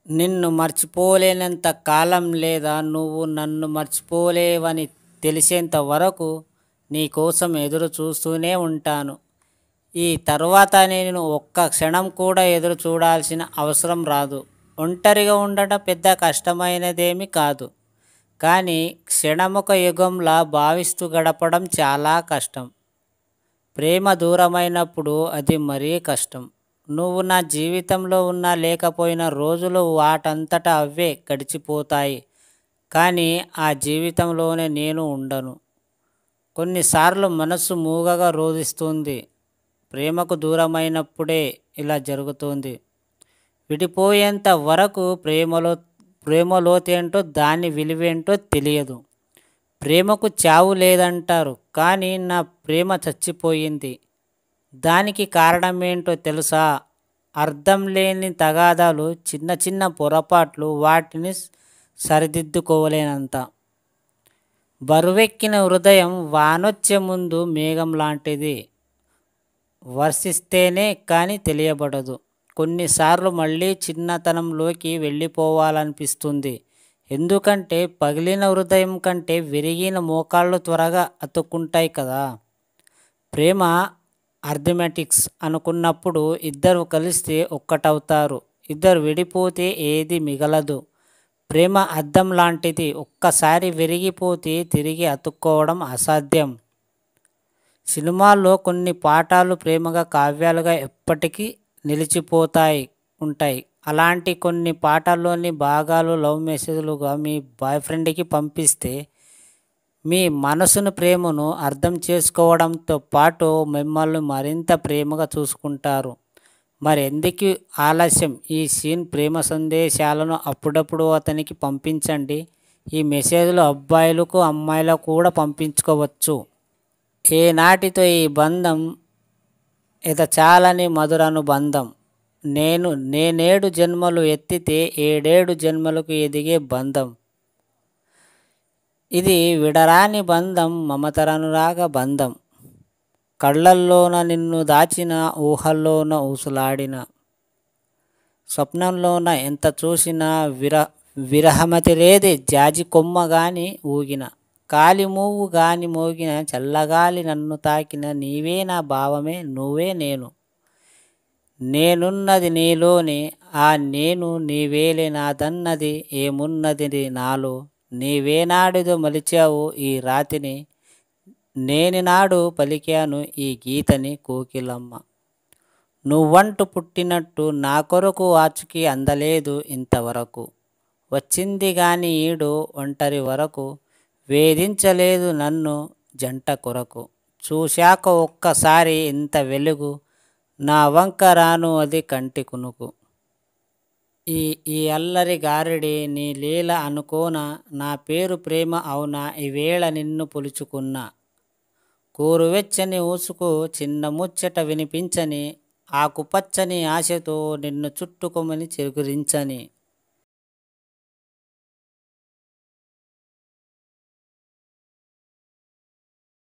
నిన్ను మర్చిపోలేనంత కాలం లేదా నువ్వు నన్ను మర్చిపోలేవని తెలిసేంత వరకు నీకోసం ఎదురు చూస్తూనే ఉంటాను. ఈ తర్వాత నేను ఒక్క క్షణం కూడా ఎదురు చూడాల్సిన అవసరం రాదు. ఒంటరిగా ఉండటం పెద్ద కష్టమైనదేమీ కాదు. కానీ క్షణమొక యుగంలా భావిస్తూ గడపడం చాలా కష్టం. ప్రేమ దూరమైనప్పుడు అది మరీ కష్టం. నువ్వు నా జీవితంలో ఉన్నా లేకపోయినా రోజులు వాటంతట అవే గడిచిపోతాయి. కానీ ఆ జీవితంలోనే నేను ఉండను. కొన్నిసార్లు మనసు మూగగా రోదిస్తుంది. ప్రేమకు దూరమైనప్పుడే ఇలా జరుగుతుంది. విడిపోయేంత వరకు ప్రేమ లోతేంటో దాని విలువేంటో తెలియదు. ప్రేమకు చావు లేదంటారు, కానీ నా ప్రేమ చచ్చిపోయింది. దానికి కారణమేంటో తెలుసా? అర్థం లేని తగాదాలు, చిన్న చిన్న పొరపాట్లు, వాటిని సరిదిద్దుకోలేనంత బరువెక్కిన హృదయం. వానొచ్చే ముందు మేఘం లాంటిది. వర్షిస్తేనే కానీ తెలియబడదు. కొన్నిసార్లు మళ్ళీ చిన్నతనంలోకి వెళ్ళిపోవాలనిపిస్తుంది. ఎందుకంటే పగిలిన హృదయం కంటే విరిగిన మోకాళ్ళు త్వరగా అతుక్కుంటాయి కదా. ప్రేమ అర్థమెటిక్స్ అనుకున్నప్పుడు ఇద్దరు కలిస్తే ఒక్కటవుతారు. ఇద్దరు విడిపోతే ఏది మిగలదు. ప్రేమ అద్దం లాంటిది. ఒక్కసారి విరిగిపోతే తిరిగి అతుక్కోవడం అసాధ్యం. సినిమాల్లో కొన్ని పాఠాలు ప్రేమగా కావ్యాలుగా ఎప్పటికీ నిలిచిపోతాయి ఉంటాయి. అలాంటి కొన్ని పాఠాల్లోని భాగాలు లవ్ మెసేజ్లుగా మీ బాయ్ ఫ్రెండ్కి పంపిస్తే మీ మనసును, ప్రేమను అర్థం చేసుకోవడంతో పాటు మిమ్మల్ని మరింత ప్రేమగా చూసుకుంటారు. మరి ఎందుకు ఆలస్యం? ఈ సీన్ ప్రేమ సందేశాలను అప్పుడప్పుడు అతనికి పంపించండి. ఈ మెసేజ్లు అబ్బాయిలకు అమ్మాయిలకు కూడా పంపించుకోవచ్చు. ఏనాటితో ఈ బంధం ఎదచాలని మధురానుబంధం. నేనేడు జన్మలు ఎత్తితే ఏడేడు జన్మలకు ఎదిగే బంధం. ఇది విడరాని బంధం, మమతరనురాగ బంధం. కళ్ళల్లోన నిన్ను దాచిన, ఊహల్లోన ఊసులాడిన, స్వప్నంలోన ఎంత చూసినా విరహమతి లేదే. జాజి కొమ్మ గాని ఊగిన, కాలి మూవు గాని మోగిన, చల్లగాలి నన్ను తాకిన, నీవే నా భావమే, నువ్వే నేను. నేనున్నది నీలోనే, ఆ నేను నీవేలే. నాదన్నది ఏమున్నది నాలో, నీవేనాడిదో మలిచావు ఈ రాతిని. నేనినాడు పలికాను ఈ గీతని కోకిలమ్మ. నువ్వంటూ పుట్టినట్టు నా కొరకు ఆచుకి అందలేదు ఇంతవరకు. వచ్చింది గాని ఈడు ఒంటరి వరకు, వేధించలేదు నన్ను జంట కొరకు. చూశాక ఒక్కసారి ఇంత వెలుగు, నా వంక రాను అది కంటి కునుకు. ఈ అల్లరి గారడి నీ లీల అనుకోనా, నా పేరు ప్రేమ అవునా, ఈవేళ నిన్ను పులుచుకున్నా. కోరువెచ్చని ఊసుకు చిన్న ముచ్చట వినిపించని, ఆకుపచ్చని ఆశతో నిన్ను చుట్టుకొమని చిగురించని.